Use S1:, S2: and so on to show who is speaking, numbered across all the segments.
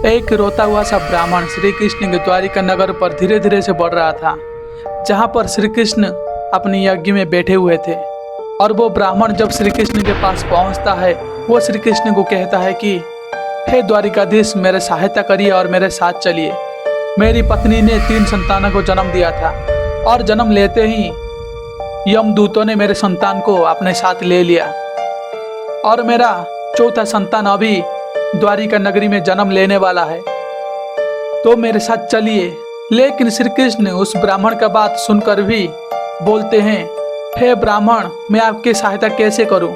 S1: एक रोता हुआ सा ब्राह्मण श्री कृष्ण के द्वारिका नगर पर धीरे धीरे से बढ़ रहा था, जहाँ पर श्री कृष्ण अपनी यज्ञ में बैठे हुए थे। और वो ब्राह्मण जब श्री कृष्ण के पास पहुँचता है, वो श्री कृष्ण को कहता है कि हे द्वारिकाधीश, मेरे सहायता करिए और मेरे साथ चलिए। मेरी पत्नी ने 3 संतानों को जन्म दिया था और जन्म लेते ही यमदूतों ने मेरे संतान को अपने साथ ले लिया और मेरा चौथा संतान अभी द्वारिका नगरी में जन्म लेने वाला है, तो मेरे साथ चलिए। लेकिन श्री कृष्ण उस ब्राह्मण का बात सुनकर भी बोलते हैं, हे ब्राह्मण, मैं आपकी सहायता कैसे करूं?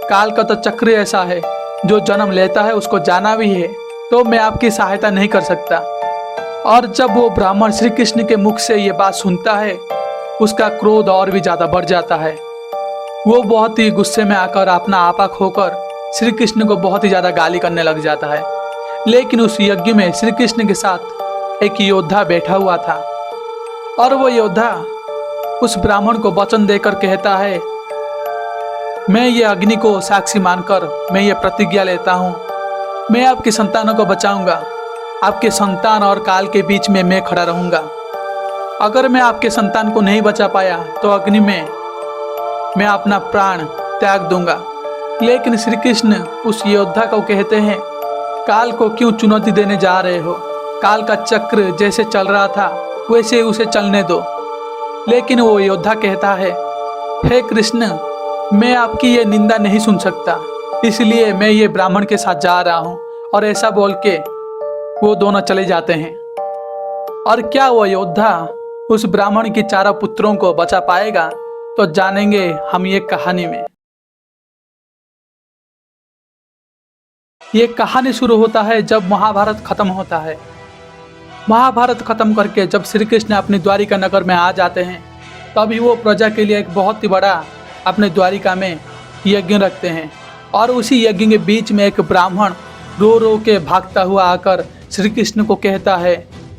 S1: काल का तो चक्र ऐसा है, जो जन्म लेता है उसको जाना भी है, तो मैं आपकी सहायता नहीं कर सकता। और जब वो ब्राह्मण श्री कृष्ण के मुख से ये बात सुनता है, उसका क्रोध और भी ज़्यादा बढ़ जाता है। वो बहुत ही गुस्से में आकर अपना आपा खोकर श्री कृष्ण को बहुत ही ज़्यादा गाली करने लग जाता है। लेकिन उस यज्ञ में श्री कृष्ण के साथ एक योद्धा बैठा हुआ था और वो योद्धा उस ब्राह्मण को वचन देकर कहता है, मैं ये अग्नि को साक्षी मानकर मैं ये प्रतिज्ञा लेता हूँ, मैं आपकी संतानों को बचाऊंगा। आपके संतान और काल के बीच में मैं खड़ा रहूंगा। अगर मैं आपके संतान को नहीं बचा पाया तो अग्नि में मैं अपना प्राण त्याग दूंगा। लेकिन श्री कृष्ण उस योद्धा को कहते हैं, काल को क्यों चुनौती देने जा रहे हो? काल का चक्र जैसे चल रहा था वैसे उसे चलने दो। लेकिन वो योद्धा कहता है, हे कृष्ण, मैं आपकी ये निंदा नहीं सुन सकता, इसलिए मैं ये ब्राह्मण के साथ जा रहा हूँ। और ऐसा बोल के वो दोनों चले जाते हैं। और क्या वो योद्धा उस ब्राह्मण की 4 पुत्रों को बचा पाएगा? तो जानेंगे हम ये कहानी में। ये कहानी शुरू होता है जब महाभारत खत्म होता है। महाभारत खत्म करके जब श्री कृष्ण अपनी द्वारिका नगर में आ जाते हैं, तभी वो प्रजा के लिए एक बहुत ही बड़ा अपने द्वारिका में यज्ञ रखते हैं। और उसी यज्ञ के बीच में एक ब्राह्मण रो रो के भागता हुआ आकर श्री कृष्ण को कहता है,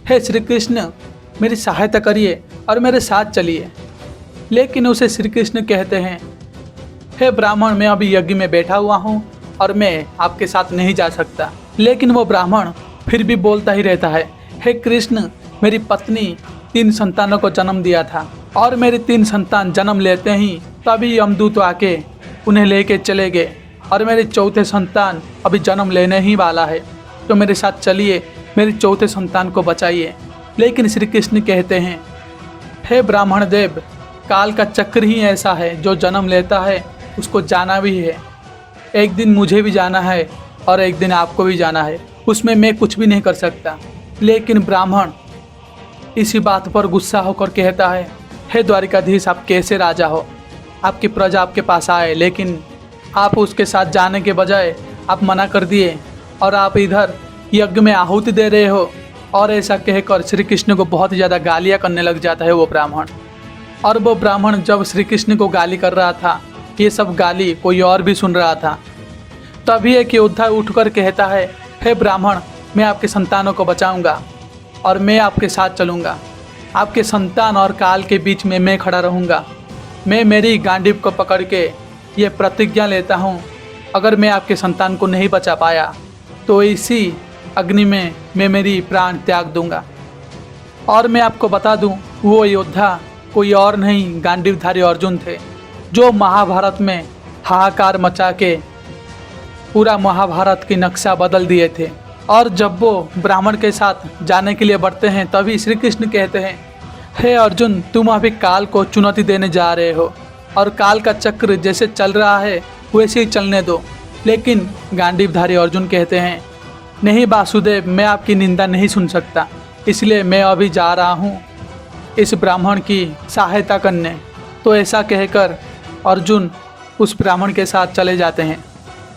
S1: हे श्री कृष्ण, मेरी सहायता करिए और मेरे साथ चलिए। लेकिन उसे श्री कृष्ण कहते हैं, हे ब्राह्मण, मैं अभी यज्ञ में बैठा हुआ हूँ और मैं आपके साथ नहीं जा सकता। लेकिन वो ब्राह्मण फिर भी बोलता ही रहता है, हे कृष्ण, मेरी पत्नी 3 संतानों को जन्म दिया था और मेरे 3 संतान जन्म लेते ही तभी यमदूत आके उन्हें लेके चले गए और मेरे चौथे संतान अभी जन्म लेने ही वाला है, तो मेरे साथ चलिए, मेरे चौथे संतान को बचाइए। लेकिन श्री कृष्ण कहते हैं, हे ब्राह्मण देव, काल का चक्र ही ऐसा है, जो जन्म लेता है उसको जाना भी है। एक दिन मुझे भी जाना है और एक दिन आपको भी जाना है, उसमें मैं कुछ भी नहीं कर सकता। लेकिन ब्राह्मण इसी बात पर गुस्सा होकर कहता है, हे द्वारिकाधीश, आप कैसे राजा हो? आपकी प्रजा आपके पास आए, लेकिन आप उसके साथ जाने के बजाय आप मना कर दिए और आप इधर यज्ञ में आहुति दे रहे हो। और ऐसा कहकर श्री कृष्ण को बहुत ज़्यादा गालियाँ करने लग जाता है वो ब्राह्मण। और वो ब्राह्मण जब श्री कृष्ण को गाली कर रहा था, ये सब गाली कोई और भी सुन रहा था। तभी एक योद्धा उठकर कहता है, हे ब्राह्मण, मैं आपके संतानों को बचाऊंगा और मैं आपके साथ चलूंगा। आपके संतान और काल के बीच में मैं खड़ा रहूंगा। मैं मेरी गांडीव को पकड़ के ये प्रतिज्ञा लेता हूँ, अगर मैं आपके संतान को नहीं बचा पाया तो इसी अग्नि में मैं मेरी प्राण त्याग दूंगा। और मैं आपको बता दूं, वो योद्धा कोई और नहीं, गांडीवधारी अर्जुन थे, जो महाभारत में हाहाकार मचा के पूरा महाभारत की नक्शा बदल दिए थे। और जब वो ब्राह्मण के साथ जाने के लिए बढ़ते हैं, तभी श्री कृष्ण कहते हैं, हे अर्जुन, तुम अभी काल को चुनौती देने जा रहे हो और काल का चक्र जैसे चल रहा है वैसे ही चलने दो। लेकिन गांडीवधारी अर्जुन कहते हैं, नहीं वासुदेव, मैं आपकी निंदा नहीं सुन सकता, इसलिए मैं अभी जा रहा हूँ इस ब्राह्मण की सहायता करने। तो ऐसा कहकर अर्जुन उस ब्राह्मण के साथ चले जाते हैं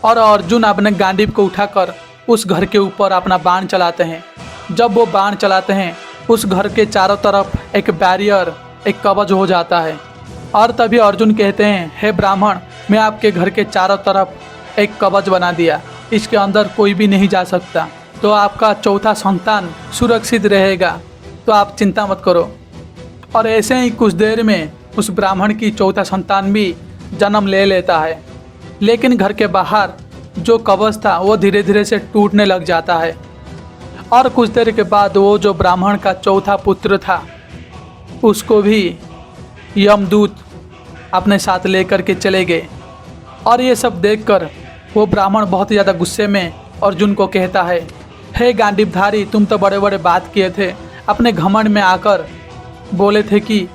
S1: और अर्जुन अपने गांडीव को उठाकर उस घर के ऊपर अपना बाण चलाते हैं। जब वो बाण चलाते हैं, उस घर के चारों तरफ एक बैरियर, एक कवच हो जाता है। और तभी अर्जुन कहते हैं, हे ब्राह्मण, मैं आपके घर के चारों तरफ एक कवच बना दिया, इसके अंदर कोई भी नहीं जा सकता, तो आपका चौथा संतान सुरक्षित रहेगा, तो आप चिंता मत करो। और ऐसे ही कुछ देर में उस ब्राह्मण की चौथा संतान भी जन्म ले लेता है। लेकिन घर के बाहर जो कवच था वो धीरे धीरे से टूटने लग जाता है और कुछ देर के बाद वो जो ब्राह्मण का चौथा पुत्र था उसको भी यमदूत अपने साथ लेकर के चले गए। और ये सब देखकर वो ब्राह्मण बहुत ही ज़्यादा गुस्से में अर्जुन को कहता है, हे गांडीवधारी, तुम तो बड़े बड़े बात किए थे, अपने घमंड में आकर बोले थे कि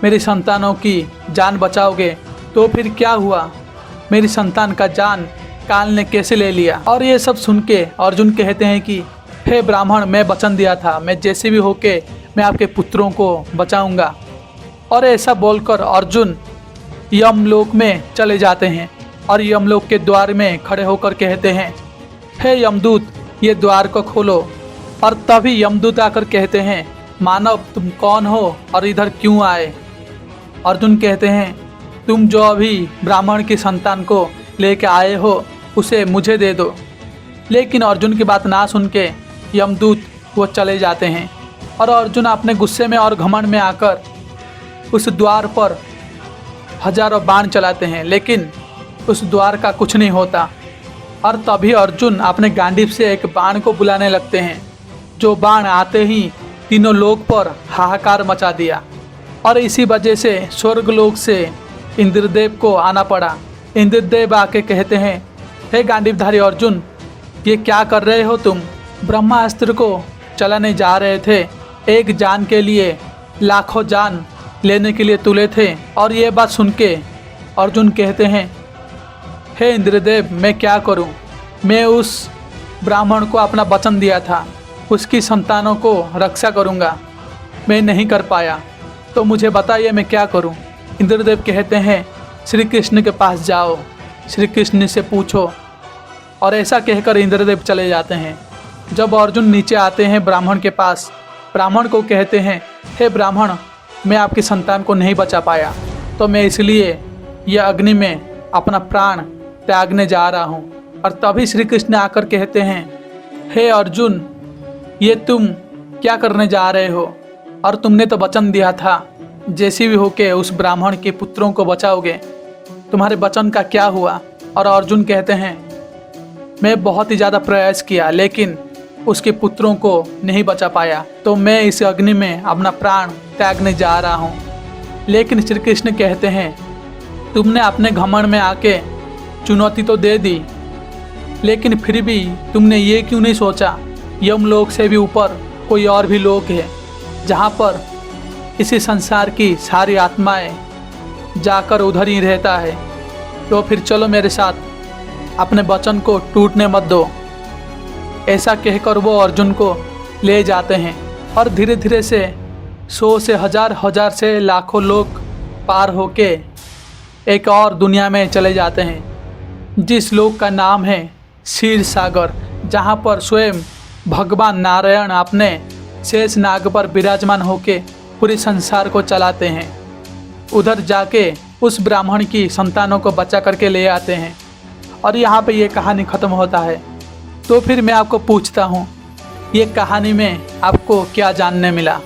S1: मेरी संतानों की जान बचाओगे, तो फिर क्या हुआ? मेरी संतान का जान काल ने कैसे ले लिया? और ये सब सुन के अर्जुन कहते हैं कि हे ब्राह्मण, मैं वचन दिया था, मैं जैसे भी होके मैं आपके पुत्रों को बचाऊंगा। और ऐसा बोलकर अर्जुन यमलोक में चले जाते हैं और यमलोक के द्वार में खड़े होकर कहते हैं, हे यमदूत, ये द्वार को खोलो। और तभी यमदूत आकर कहते हैं, मानव, तुम कौन हो और इधर क्यों आए? अर्जुन कहते हैं, तुम जो अभी ब्राह्मण की संतान को लेके आए हो उसे मुझे दे दो। लेकिन अर्जुन की बात ना सुन के यमदूत वो चले जाते हैं और अर्जुन अपने गुस्से में और घमंड में आकर उस द्वार पर हजारों बाण चलाते हैं, लेकिन उस द्वार का कुछ नहीं होता। और तभी अर्जुन अपने गांडीव से एक बाण को बुलाने लगते हैं, जो बाण आते ही तीनों लोक पर हाहाकार मचा दिया। और इसी वजह से स्वर्गलोक से इंद्रदेव को आना पड़ा। इंद्रदेव आके कहते हैं, हे गांडीवधारी अर्जुन, ये क्या कर रहे हो तुम? ब्रह्मास्त्र को चलाने जा रहे थे, एक जान के लिए लाखों जान लेने के लिए तुले थे। और ये बात सुन के अर्जुन कहते हैं, हे इंद्रदेव, मैं क्या करूं? मैं उस ब्राह्मण को अपना वचन दिया था, उसकी संतानों को रक्षा करूंगा, मैं नहीं कर पाया, तो मुझे बताइए मैं क्या करूं? इंद्रदेव कहते हैं, श्री कृष्ण के पास जाओ, श्री कृष्ण से पूछो। और ऐसा कहकर इंद्रदेव चले जाते हैं। जब अर्जुन नीचे आते हैं ब्राह्मण के पास, ब्राह्मण को कहते हैं, हे ब्राह्मण, मैं आपकी संतान को नहीं बचा पाया, तो मैं इसलिए यह अग्नि में अपना प्राण त्यागने जा रहा हूँ। और तभी श्री कृष्ण आकर कहते हैं, हे अर्जुन, ये तुम क्या करने जा रहे हो? और तुमने तो वचन दिया था जैसे भी होके उस ब्राह्मण के पुत्रों को बचाओगे, तुम्हारे वचन का क्या हुआ? और अर्जुन कहते हैं, मैं बहुत ही ज़्यादा प्रयास किया लेकिन उसके पुत्रों को नहीं बचा पाया, तो मैं इस अग्नि में अपना प्राण त्यागने जा रहा हूँ। लेकिन श्री कृष्ण कहते हैं, तुमने अपने घमंड में आके चुनौती तो दे दी, लेकिन फिर भी तुमने ये क्यों नहीं सोचा यमलोक से भी ऊपर कोई और भी लोक है जहाँ पर इसी संसार की सारी आत्माएं जाकर उधर ही रहता है। तो फिर चलो मेरे साथ, अपने वचन को टूटने मत दो। ऐसा कहकर वो अर्जुन को ले जाते हैं और धीरे धीरे से 100 से हजार से लाखों लोग पार होके एक और दुनिया में चले जाते हैं, जिस लोक का नाम है क्षीर सागर, जहाँ पर स्वयं भगवान नारायण अपने शेष नाग पर विराजमान होके पूरे संसार को चलाते हैं। उधर जाके उस ब्राह्मण की संतानों को बचा करके ले आते हैं और यहाँ पे ये कहानी ख़त्म होता है। तो फिर मैं आपको पूछता हूँ, ये कहानी में आपको क्या जानने मिला?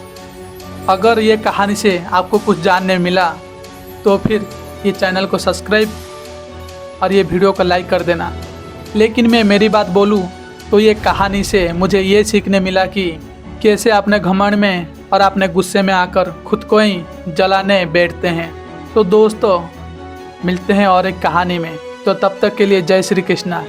S1: अगर ये कहानी से आपको कुछ जानने मिला तो फिर ये चैनल को सब्सक्राइब और ये वीडियो को लाइक कर देना। लेकिन मैं मेरी बात बोलूँ तो ये कहानी से मुझे ये सीखने मिला कि कैसे अपने घमंड में और अपने गुस्से में आकर खुद को ही जलाने बैठते हैं। तो दोस्तों, मिलते हैं और एक कहानी में। तो तब तक के लिए जय श्री कृष्णा।